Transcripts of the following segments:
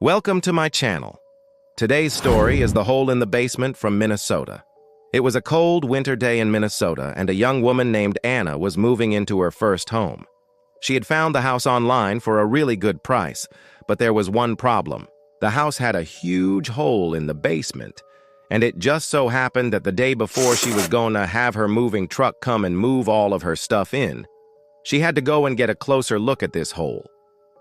Welcome to my channel. Today's story is The Hole in the Basement from Minnesota. It was a cold winter day in Minnesota, and a young woman named Anna was moving into her first home. She had found the house online for a really good price, but there was one problem. The house had a huge hole in the basement, and it just so happened that the day before she was going to have her moving truck come and move all of her stuff in, she had to go and get a closer look at this hole.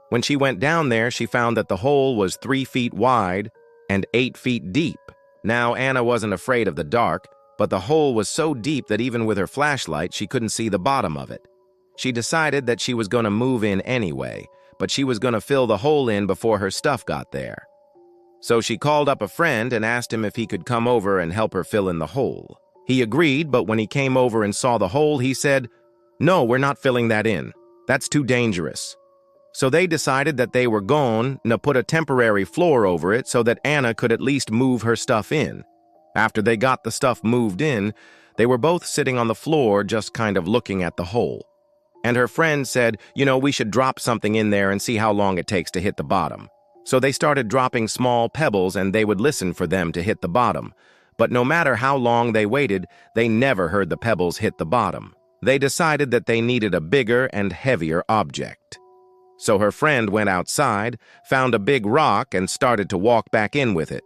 When she went down there, she found that the hole was 3 feet wide and 8 feet deep. Now, Anna wasn't afraid of the dark, but the hole was so deep that even with her flashlight, she couldn't see the bottom of it. She decided that she was going to move in anyway, but she was going to fill the hole in before her stuff got there. So she called up a friend and asked him if he could come over and help her fill in the hole. He agreed, but when he came over and saw the hole, he said, "No, we're not filling that in. That's too dangerous." So they decided that they were going to put a temporary floor over it so that Anna could at least move her stuff in. After they got the stuff moved in, they were both sitting on the floor just kind of looking at the hole. And her friend said, we should drop something in there and see how long it takes to hit the bottom. So they started dropping small pebbles and they would listen for them to hit the bottom. But no matter how long they waited, they never heard the pebbles hit the bottom. They decided that they needed a bigger and heavier object. So her friend went outside, found a big rock, and started to walk back in with it.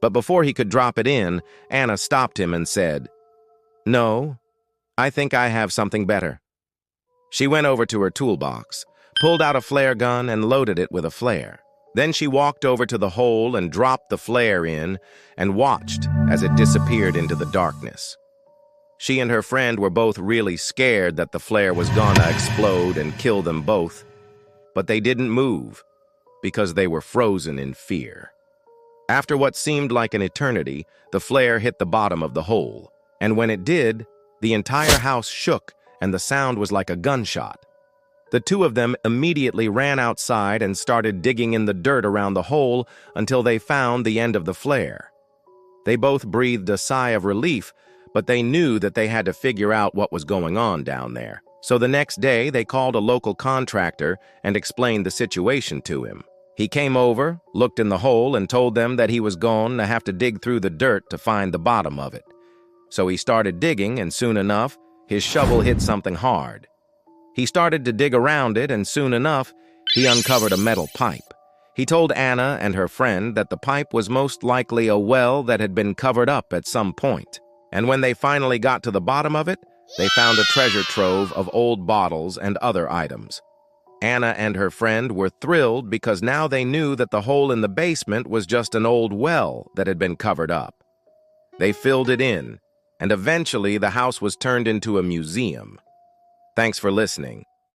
But before he could drop it in, Anna stopped him and said, "No, I think I have something better." She went over to her toolbox, pulled out a flare gun, and loaded it with a flare. Then she walked over to the hole and dropped the flare in and watched as it disappeared into the darkness. She and her friend were both really scared that the flare was gonna explode and kill them both. But they didn't move because they were frozen in fear. After what seemed like an eternity, the flare hit the bottom of the hole, and when it did, the entire house shook and the sound was like a gunshot. The two of them immediately ran outside and started digging in the dirt around the hole until they found the end of the flare. They both breathed a sigh of relief, but they knew that they had to figure out what was going on down there. So the next day, they called a local contractor and explained the situation to him. He came over, looked in the hole, and told them that he was going to have to dig through the dirt to find the bottom of it. So he started digging, and soon enough, his shovel hit something hard. He started to dig around it, and soon enough, he uncovered a metal pipe. He told Anna and her friend that the pipe was most likely a well that had been covered up at some point. And when they finally got to the bottom of it, they found a treasure trove of old bottles and other items. Anna and her friend were thrilled because now they knew that the hole in the basement was just an old well that had been covered up. They filled it in, and eventually the house was turned into a museum. Thanks for listening.